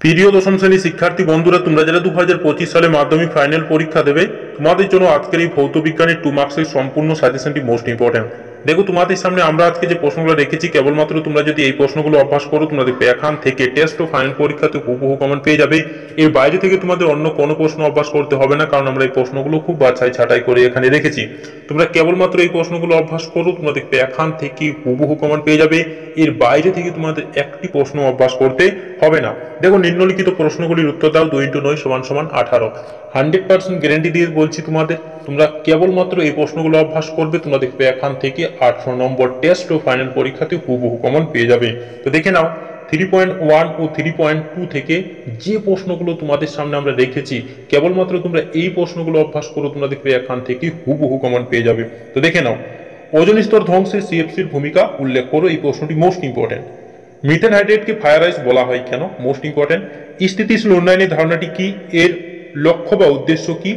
প্রিয় দশম শ্রেণীর শিক্ষার্থী বন্ধুরা, তোমরা যারা 2025 সালে মাধ্যমিক ফাইনাল পরীক্ষা দেবে, তোমাদের জন্য আজকের এই ভৌত বিজ্ঞানের 2 মার্কসের সম্পূর্ণ সাজেশনটি মোস্ট ইম্পর্টেন্ট। দেখো, তোমাদের সামনে আমরা আজকে যে প্রশ্নগুলো রেখেছি, কেবলমাত্র তোমরা যদি এই প্রশ্নগুলো অভ্যাস করো, তোমাদের এখান থেকে টেস্ট ও ফাইনাল পরীক্ষাতে হুবহু কমন পেয়ে যাবে। এর বাইরে থেকে তোমাদের অন্য কোনো প্রশ্ন অভ্যাস করতে হবে না, কারণ আমরা এই প্রশ্নগুলো খুব বাছাই ছাঁটাই করে এখানে রেখেছি। তোমরা কেবলমাত্র এই প্রশ্নগুলো অভ্যাস করো, তোমাদের এখান থেকে হুবহু কমন পেয়ে যাবে। এর বাইরে থেকে তোমাদের একটি প্রশ্ন অভ্যাস করতে হবে না। দেখো, নিম্নলিখিত প্রশ্নগুলির উত্তর দাও। 2 × 9 = 18। 100% গ্যারেন্টি দিয়ে বলছি তোমাদের, তোমরা কেবলমাত্র এই প্রশ্নগুলো অভ্যাস করবে, তোমরা দেখবে এখান থেকে 18 নম্বর টেস্ট ও ফাইনাল পরীক্ষাতে হুবহু কমন পেয়ে যাবে। তো দেখে নাও, 3.1 ও 3.2 থেকে যে প্রশ্নগুলো তোমাদের সামনে আমরা রেখেছি, কেবলমাত্র তোমরা এই প্রশ্নগুলো অভ্যাস করো, তোমরা দেখবে এখান থেকে হুবহু কমন পেয়ে যাবে। তো দেখে নাও, ওজোন স্তর ধ্বংসে সিএফসির ভূমিকা উল্লেখ করো। এই প্রশ্নটি মোস্ট ইম্পর্টেন্ট। মিথেন হাইড্রেটকে ফায়ার আইস বলা হয় কেন? Most important. স্থিতিশীল উন্নয়নের ধারণাটি কি? এর লক্ষ্য বা উদ্দেশ্য কি?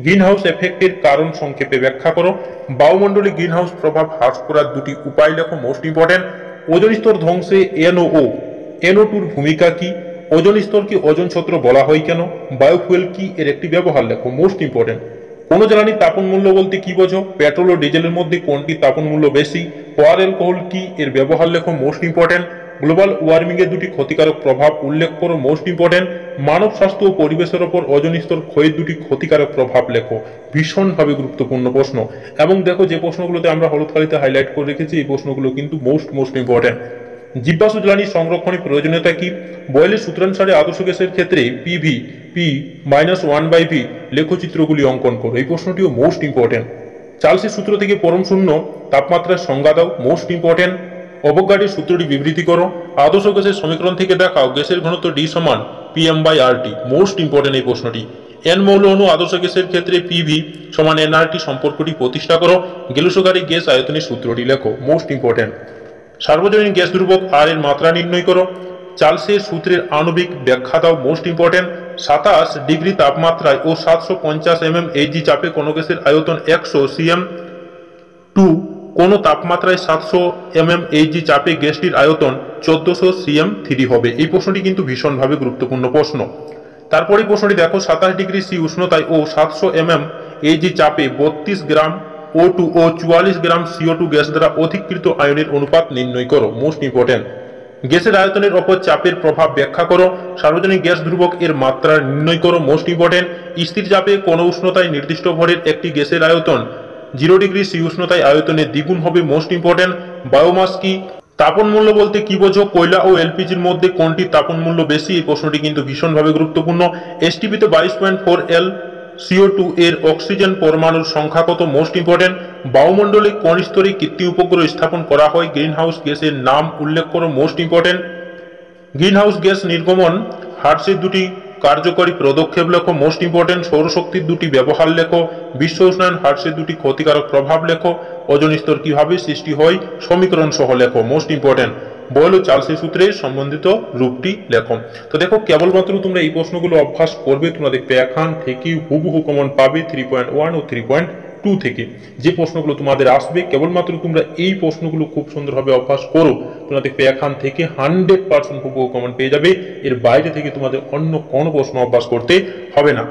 গ্রিন হাউস এফেক্টের কারণ সংক্ষেপে ব্যাখ্যা করো। বায়ুমণ্ডলে গ্রিন হাউস প্রভাব হ্রাস করার দুটি উপায় লেখো। Most important. ওজোন স্তর ধ্বংসে NO2 ভূমিকা কি? ওজোন স্তরকে ওজোন ছত্র বলা হয় কেন? বায়োফুয়েল কি? এর একটি ব্যবহার লেখো। Most important. কোন জ্বালানির তাপন মূল্য বলতে কি বোঝো? পেট্রোল ও ডিজেলের মধ্যে কোনটি তাপন মূল্য বেশি? পাওয়ার অ্যালকোহল কি? এর ব্যবহার লেখো। Most important. গ্লোবাল ওয়ার্মিং এর দুটি ক্ষতিকারক প্রভাব উল্লেখ করো। Most important. মানব স্বাস্থ্য ও পরিবেশের ওপর ওজোন স্তর ক্ষয়ের দুটি ক্ষতিকারক প্রভাব লেখো। ভীষণভাবে গুরুত্বপূর্ণ প্রশ্ন। এবং দেখো, যে প্রশ্নগুলোতে আমরা হলুদ কালিতে হাইলাইট করে রেখেছি, এই প্রশ্নগুলো কিন্তু মোস্ট ইম্পর্টেন্ট। জীবাশ্ম জ্বালানি সংরক্ষণের প্রয়োজনীয়তা কি? বয়েলের সূত্রানুসারে আদর্শ গ্যাসের ক্ষেত্রে পিভি P-1/V লেখচিত্রগুলি অঙ্কন করো। এই প্রশ্নটিও মোস্ট ইম্পর্টেন্ট। চার্লসের সূত্র থেকে পরম শূন্য তাপমাত্রার সংজ্ঞা দাও। Most important. অবগাড্রের সূত্রটি বিবৃতি করো। আদর্শ গ্যাসের সমীকরণ থেকে দেখাও গ্যাসের ঘনত্ব D = PM/RT। মোস্ট ইম্পর্টেন্ট এই প্রশ্নটি। এন মৌল অণু আদর্শ গ্যাসের ক্ষেত্রে PV = nRT সম্পর্কটি প্রতিষ্ঠা করো। গ্যাসোকারী গ্যাস আয়তনের সূত্রটি লেখো। Most important. সার্বজনীন গ্যাস ধ্রুবক R এর মাত্রা নির্ণয় করো। চার্লসের সূত্রের আণবিক ব্যাখ্যা দাও। Most important. 27 ডিগ্রি তাপমাত্রায় ও 750 mmHg চাপে কোন গ্যাসের আয়তন 100 cm2, কোন তাপমাত্রায় 700 mmHg চাপে গ্যাসটির আয়তন 1400 cm3 হবে। এই প্রশ্নটি কিন্তু ভীষণভাবে গুরুত্বপূর্ণ প্রশ্ন। তারপরে প্রশ্নটি দেখো, 27 ডিগ্রি C উষ্ণতায় ও 700 mmHg চাপে 32 গ্রাম O2 ও 44 গ্রাম CO2 গ্যাস দ্বারা অধিকৃত আয়নের অনুপাত নির্ণয় করো। Most important. গ্যাসের আয়তনের ওপর চাপের প্রভাব ব্যাখ্যা করো। সার্বজনীন গ্যাস ধ্রুবক এর মাত্রা নির্ণয় করো। Most important. স্থির চাপে কোন উষ্ণতায় নির্দিষ্ট ভরের একটি গ্যাসের আয়তন 0 ডিগ্রি C উষ্ণতায় আয়তনের দ্বিগুণ হবে। Most important. বায়োমাস কি? তাপন মূল্য বলতে কি বোঝো? কয়লা ও এলপিজির মধ্যে কোনটি তাপন মূল্য বেশি? এই প্রশ্নটি কিন্তু ভীষণভাবে গুরুত্বপূর্ণ। এসটিপিতে 22.4 L CO2 এর অক্সিজেন পরমাণুর সংখ্যা কত? Most important. বায়ুমণ্ডলে কোন স্তরে কৃত্রিম উপগ্রহ স্থাপন করা হয়? গ্রিনহাউস গ্যাসের নাম উল্লেখ করো। Most important. গ্রিনহাউস গ্যাস নির্গমন হ্রাসের দুটি কার্যকরী পদক্ষেপ লেখো। Most important. সৌরশক্তির দুটি ব্যবহার লেখো। বিশ্ব উষ্ণায়ন হ্রাসের দুটি ক্ষতিকারক প্রভাব লেখো। ওজোন স্তর কিভাবে সৃষ্টি হয় সমীকরণ সহ লেখো। Most important. বয়েল ও চার্লসের সূত্রের সম্বন্ধিত রূপটি লেখো। তো দেখো, কেবলমাত্র তোমরা এই প্রশ্নগুলো অভ্যাস করবে, তোমরা দেখবে এখান থেকে হুবহু কমন পাবে 3.1 ও 3.2 থেকে। যে প্রশ্নগুলো তোমাদের আসবে, কেবলমাত্র তোমরা এই প্রশ্নগুলো খুব সুন্দরভাবে অভ্যাস করো, তোমরা দেখবে এখান থেকে 100% হুবহু কমন পেয়ে যাবে। এর বাইরে থেকে তোমাদের অন্য কোনো প্রশ্ন অভ্যাস করতে হবে না।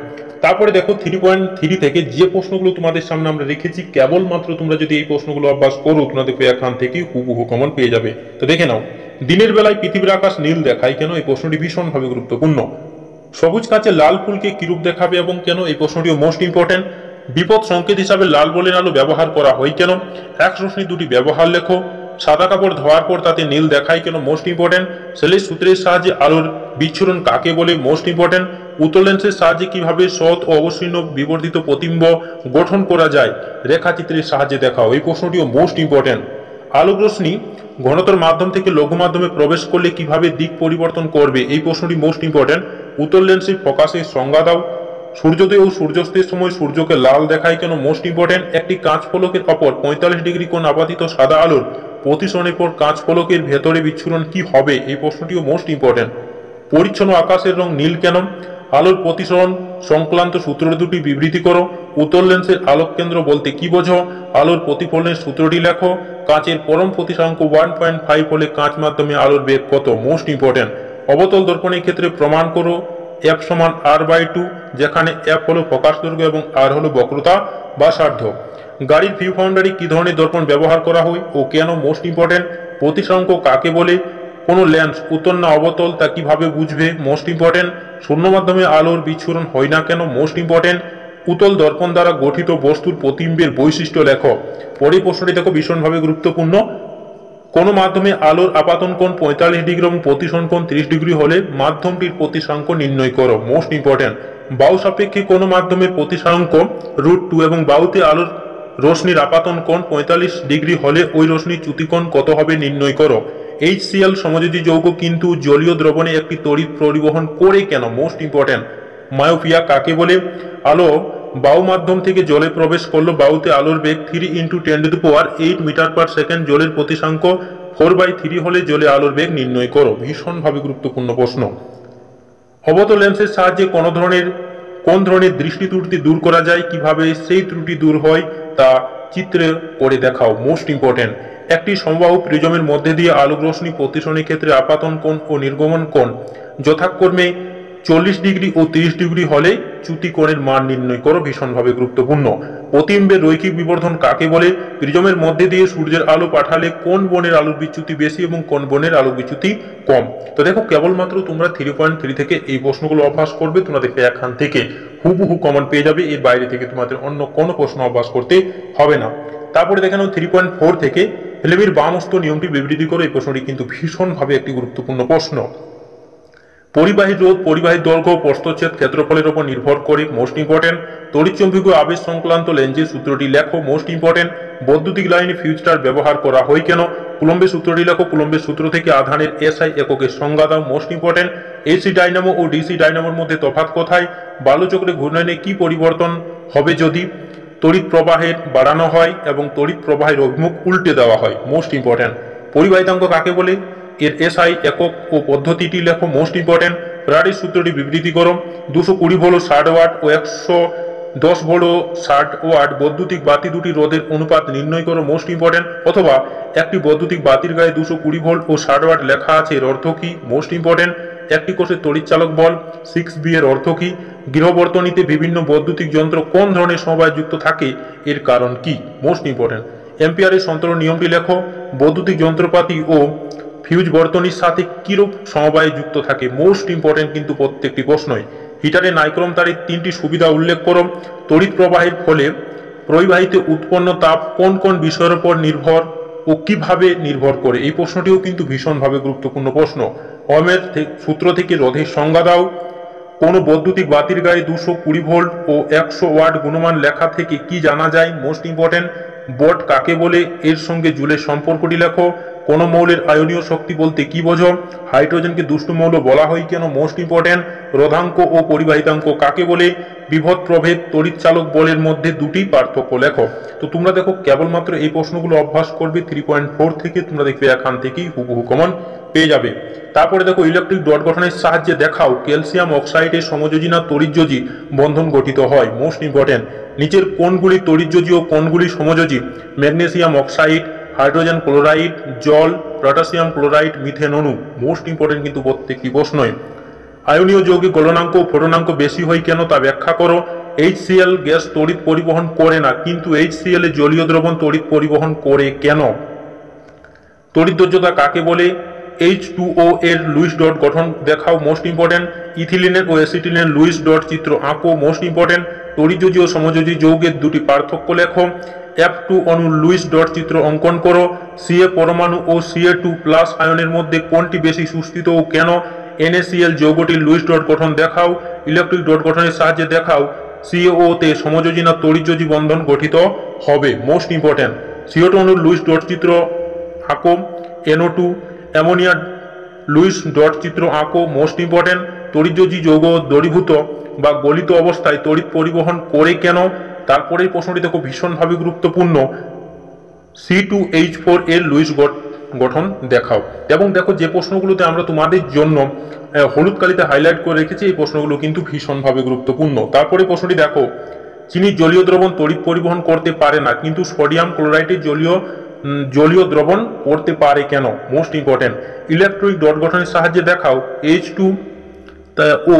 তারপরে দেখো, 3.3 থেকে যে প্রশ্নগুলো তোমাদের সামনে আমরা রেখেছি, কেবলমাত্র তোমরা যদি এই প্রশ্নগুলো অভ্যাস করো, তোমরা দেখবে এখান থেকে হুবহু কমন পেয়ে যাবে। তো দেখে নাও, দিনের বেলায় পৃথিবীর আকাশ নীল দেখায় কেন? এই প্রশ্নটি ভীষণভাবে গুরুত্বপূর্ণ। সবুজ কাঁচে লাল ফুলকে কিরূপ দেখাবে এবং কেন? এই প্রশ্নটিও মোস্ট ইম্পর্টেন্ট। বিপদ সংকেত হিসাবে লাল বলের আলো ব্যবহার করা হয় কেন? এক রশ্মির দুটি ব্যবহার লেখো। সাদা কাপড় ধোয়ার পর তাতে নীল দেখায় কেন? Most important. সেলের সূত্রের সাহায্যে আলোর বিচ্ছুরণ কাকে বলে? Most important. উত্তর লেন্সের সাহায্যে কিভাবে সৎ ও অবতীর্ণ বিবর্ধিত প্রতিবিম্ব গঠন করা যায়? রেখাচিত্রের সাহায্যে দেখাও। এই প্রশ্নটিও মোস্ট ইম্পর্টেন্ট। আলোক রশ্মি ঘনত্বর মাধ্যম থেকে লঘু মাধ্যমে প্রবেশ করলে কিভাবে দিক পরিবর্তন করবে? এই প্রশ্নটি মোস্ট ইম্পর্টেন্ট। উত্তর লেন্সের ফোকাসের সংজ্ঞা দাও। সূর্যোদয় ও সূর্যাস্তের সময় সূর্যকে লাল দেখায় কেন? Most important. একটি কাঁচ ফলকের অপর 45 ডিগ্রি কোণ আপাতিত সাদা আলোর প্রতিসরণের পর কাঁচ ফলকের ভেতরে বিচ্ছুরণ কি হবে? এই প্রশ্নটিও মোস্ট ইম্পর্টেন্ট। পরিচ্ছন্ন আকাশের রং নীল কেন? আলোর প্রতিসরণ সংক্রান্ত সূত্র দুটি বিবৃতি করো। উত্তর লেন্সের আলোক কেন্দ্র বলতে কি বোঝো? আলোর প্রতিফলনের সূত্রটি লেখো। কাঁচের পরম প্রতিসাঙ্ক 1.5 হলে কাঁচ মাধ্যমে আলোর বেগ কত? Most important. অবতল দর্পণের ক্ষেত্রে প্রমাণ করো এফ সমান r/2, যেখানে এফ হলো ফোকাস দৈর্ঘ্য এবং আর হলো বক্রতা বা সাধ্য। গাড়ির ভিউ ফাউন্ডারে কি ধরনের দর্পণ ব্যবহার করা হয় ও কেন, মোস্ট ইম্পর্টেন্ট। প্রতিসাঙ্ক কাকে বলে, কোনো লেন্স উত্তল না অবতল তা কিভাবে বুঝবে, মোস্ট ইম্পর্টেন্ট। শূন্য মাধ্যমে আলোর বিচ্ছুরণ হয় না কেন, মোস্ট ইম্পর্টেন্ট। উত্তল দর্পণ দ্বারা গঠিত বস্তুর প্রতিবিম্বের বৈশিষ্ট্য লেখো। পরের প্রশ্নটি দেখো ভীষণভাবে গুরুত্বপূর্ণ। কোন মাধ্যমে আলোর আপাতন কোণ 45 ডিগ্রি এবং প্রতিসরণ কোণ 30 ডিগ্রি হলে মাধ্যমটির প্রতিসাঙ্ক নির্ণয় করো, মোস্ট ইম্পর্টেন্ট। বায়ু সাপেক্ষে কোন মাধ্যমের প্রতিসাঙ্ক √2 এবং বায়ুতে আলোর রশ্মির আপাতন কোণ 45 ডিগ্রি হলে ওই রশ্মির চ্যুতিকোণ কত হবে নির্ণয় করো। HCl সমযোজী যৌগ কিন্তু জলীয় দ্রবণে একটি তড়িৎ পরিবহন করে কেন, মোস্ট ইম্পর্টেন্ট। মায়োপিয়া কাকে বলে, আলো বায়ু মাধ্যম থেকে জলে প্রবেশ করলো, বায়ুতে আলোর বেগ 3 × 10⁸ মিটার/সেকেন্ড, জলের প্রতিসাঙ্ক 4/3 হলে জলে আলোর বেগ নির্ণয় করো। ভীষণভাবে গুরুত্বপূর্ণ প্রশ্ন। অবতল লেন্সের সাহায্যে কোন ধরনের দৃষ্টি ত্রুটি দূর করা যায়, কিভাবে সেই ত্রুটি দূর হয় তা চিত্রে করে দেখাও, মোস্ট ইম্পর্টেন্ট। একটি সমবাহু প্রিজমের মধ্যে দিয়ে আলোক রশ্মি প্রতিসরণের ক্ষেত্রে আপাতন কোণ ও নির্গমন কোণ যথাক্রমে 40 ডিগ্রি ও 30 ডিগ্রি হলে চ্যুতি কোণের মান নির্ণয় করো, ভীষণভাবে গুরুত্বপূর্ণ। প্রতিবিম্বের রৈখিক বিবর্ধন কাকে বলে, প্রিজমের মধ্যে দিয়ে সূর্যের আলো পাঠালে কোন বনের আলোর বিচ্যুতি বেশি এবং কোন বনের আলোক বিচ্যুতি কম। তো দেখো কেবলমাত্র তোমরা 3.3 থেকে এই প্রশ্নগুলো অভ্যাস করবে, তোমাদের এখান থেকে হুবহু কমন পেয়ে যাবে, এর বাইরে থেকে তোমাদের অন্য কোনো প্রশ্ন অভ্যাস করতে হবে না। তারপরে দেখে নাও 3.4 থেকে ফিল্মের বামস্ত নিয়মটি বিবৃতি করো। এই প্রশ্নটি কিন্তু ভীষণভাবে একটি গুরুত্বপূর্ণ প্রশ্ন। পরিবাহীর রোধ, পরিবাহীর দৈর্ঘ্য, প্রস্থচ্ছেদ ক্ষেত্রফলের উপর নির্ভর করে, মোস্ট ইম্পর্টেন্ট। তড়িৎচুম্বকীয় আবেশ সংক্রান্ত লেন্সের সূত্রটি লেখো, মোস্ট ইম্পর্টেন্ট। বৈদ্যুতিক লাইনে ফিউজটার ব্যবহার করা হয় কেন, কুলম্বের সূত্রটি লেখো। কুলম্বের সূত্র থেকে আধানের SI এককের সংজ্ঞা দাও, মোস্ট ইম্পর্টেন্ট। AC ডাইনামো ও DC ডাইনামোর মধ্যে তফাৎ কোথায়, বালুচক্রে ঘূর্ণয়নে কি পরিবর্তন হবে যদি তড়িৎ প্রবাহের বাড়ানো হয় এবং তড়িৎ প্রবাহের অভিমুখ উল্টে দেওয়া হয়, মোস্ট ইম্পর্টেন্ট। পরিবাহিতাঙ্ক কাকে বলে, এর SI একক ও পদ্ধতিটি লেখো, মোস্ট ইম্পর্টেন্ট। ফ্যারাডের সূত্রটি বিবৃতি করো। 220 ভোল্ট 60 ওয়াট ও 110 ভোল্ট 60 ওয়াট বৈদ্যুতিক বাতি দুটি রোধের অনুপাত নির্ণয় করো, মোস্ট ইম্পর্টেন্ট। অথবা একটি বৈদ্যুতিক বাতির গায়ে 220 ভোল্ট ও 60 ওয়াট লেখা আছে, এর অর্থ কি, মোস্ট ইম্পর্টেন্ট। একটি কোষের তড়িৎচালক বল 6B এর অর্থ কি। গৃহবর্তনীতে বিভিন্ন বৈদ্যুতিক যন্ত্র কোন ধরনের সমবায় যুক্ত থাকে, এর কারণ কি, মোস্ট ইম্পর্টেন্ট। এম্পিয়ারের সন্তরণ নিয়মটি লেখো। বৈদ্যুতিক যন্ত্রপাতি ও ফিউজ বর্তনীর সাথে কিরূপ সমবায়ে যুক্ত থাকে, মোস্ট ইম্পর্টেন্ট কিন্তু প্রত্যেকটি প্রশ্নই। হিটারে নাইক্রোম তারের 3টি সুবিধা উল্লেখ করো। তড়িৎ প্রবাহের ফলে পরিবাহীতে উৎপন্ন তাপ কোন কোন বিষয়ের উপর নির্ভর ও কিভাবে নির্ভর করে, এই প্রশ্নটিও কিন্তু ভীষণভাবে গুরুত্বপূর্ণ প্রশ্ন। ওহমের সূত্র থেকে রোধের সংজ্ঞা দাও। কোন বৈদ্যুতিক বাতির গায়ে 220 ভোল্ট ও 100 ওয়াট গুণমান লেখা থেকে কি জানা যায়, মোস্ট ইম্পর্টেন্ট। বট কাকে বলে, এর সঙ্গে জুলের সম্পর্কটি লেখো। কোন মৌলের আয়নীয় শক্তি বলতে কি বোঝো, হাইড্রোজেনকে দুষ্ট মৌল বলা হয় কেন, মোস্ট ইম্পর্টেন্ট। রোধাঙ্ক ও পরিবাহিতাঙ্ক কাকে বলে, বিভব প্রভেদ তড়িৎচালক বলের মধ্যে দুটি পার্থক্য লেখো। তো তোমরা দেখো কেবলমাত্র এই প্রশ্নগুলো অভ্যাস করবে 3.4 থেকে, তোমরা দেখবে এখান থেকেই হুবহু কমন পেয়ে যাবে। তারপরে দেখো ইলেকট্রিক ডট গঠনের সাহায্যে দেখাও ক্যালসিয়াম অক্সাইডের সমযোজী না তড়িৎযোজী বন্ধন গঠিত হয়, মোস্ট ইম্পর্টেন্ট। নিচের কোনগুলি তড়িৎযোজী ও কোনগুলি সমযোজী, ম্যাগনেসিয়াম অক্সাইড, হাইড্রোজেন ক্লোরাইড, জল, পটাশিয়াম ক্লোরাইড, মিথেন অণু, মোস্ট ইম্পর্টেন্ট কিন্তু প্রত্যেকটি প্রশ্নই। আয়নীয় যৌগে গলনাঙ্ক ও ফোটনাঙ্ক বেশি হয় কেন তা ব্যাখ্যা করো। HCl গ্যাস তড়িৎ পরিবহন করে না, কিন্তু HCl এর জলীয় দ্রবণ তড়িৎ পরিবহন করে কেন। তড়িৎদ্বৈর্ঘ্যতা কাকে বলে, H2O এর লুইস ডট গঠন দেখাও, মোস্ট ইম্পর্টেন্ট। ইথিলিনের ও অ্যাসিটিলিনের লুইস ডট চিত্র আঁকো, মোস্ট ইম্পর্টেন্ট। তড়িৎযোজী ও সমযোজী যৌগের দুটি পার্থক্য লেখো। F2 অণুর লুইস ডট চিত্র অঙ্কন করো। Ca পরমাণু ও Ca2+ আয়নের মধ্যে কোনটি বেশি সুস্থিত ও কেন। NaCl যৌগটির লুইস ডট গঠন দেখাও। ইলেকট্রিক ডট গঠনের সাহায্যে দেখাও CO তে সমযোজী না তড়িৎযোজী বন্ধন গঠিত হবে, মোস্ট ইম্পর্টেন্ট। CO2 অণুর লুইস ডট চিত্র আঁকো। NO2 অ্যামোনিয়ার লুইস ডট চিত্র আঁকো, মোস্ট ইম্পর্টেন্ট। তড়িৎযোজী যৌগ দ্রবীভূত বা গলিত অবস্থায় তড়িৎ পরিবহন করে কেন। তারপরে এই প্রশ্নটি দেখো ভীষণভাবে গুরুত্বপূর্ণ। C2H4 এর লুইস গঠন দেখাও। এবং দেখো যে প্রশ্নগুলোতে আমরা তোমাদের জন্য হলুদ কালিতে হাইলাইট করে রেখেছি, এই প্রশ্নগুলো কিন্তু ভীষণভাবে গুরুত্বপূর্ণ। তারপরে প্রশ্নটি দেখো, চিনির জলীয় দ্রবণ তড়িৎ পরিবহন করতে পারে না, কিন্তু সোডিয়াম ক্লোরাইডের জলীয় জলীয় দ্রবণ করতে পারে কেন, মোস্ট ইম্পর্টেন্ট। ইলেকট্রনিক ডট গঠনের সাহায্যে দেখাও H2 ও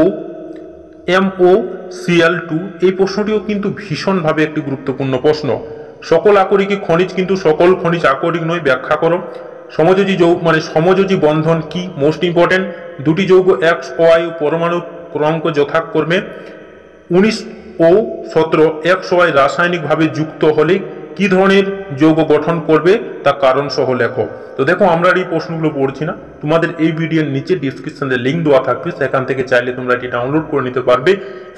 MoCl2। এই প্রশ্নটিও কিন্তু ভীষণভাবে একটি গুরুত্বপূর্ণ প্রশ্ন। সকল আকরিক খনিজ কিন্তু সকল খনিজ আকরিক নয়, ব্যাখ্যা করো। সমযোজী যৌগ সমযোজী বন্ধন কি, মোস্ট ইম্পর্টেন্ট। দুটি যৌগ XOI পরমাণু ক্রমাঙ্ক যথাক্রমে 19 ও 17 XOI রাসায়নিকভাবে যুক্ত হলে কি ধরনের যৌগ গঠন করবে তা কারণ সহ লেখো। তো দেখো আমরা এই প্রশ্নগুলো পড়ছি না, তোমাদের এই ভিডিওর নিচে ডিসক্রিপশনে লিঙ্ক দেওয়া থাকবে, সেখান থেকে চাইলে তোমরা এটি ডাউনলোড করে নিতে পারবে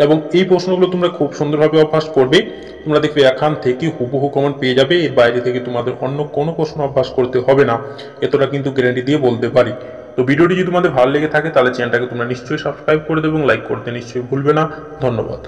এবং এই প্রশ্নগুলো তোমরা খুব সুন্দরভাবে অভ্যাস করবে। তোমরা দেখবে এখান থেকে হুবহু কমন পেয়ে যাবে, এর বাইরে থেকে তোমাদের অন্য কোনো প্রশ্ন অভ্যাস করতে হবে না, এতটা কিন্তু গ্যারান্টি দিয়ে বলতে পারি। তো ভিডিওটি যদি তোমাদের ভালো লেগে থাকে তাহলে চ্যানেলটাকে তোমরা নিশ্চয়ই সাবস্ক্রাইব করে দেবে এবং লাইক করতে নিশ্চয়ই ভুলবে না। ধন্যবাদ।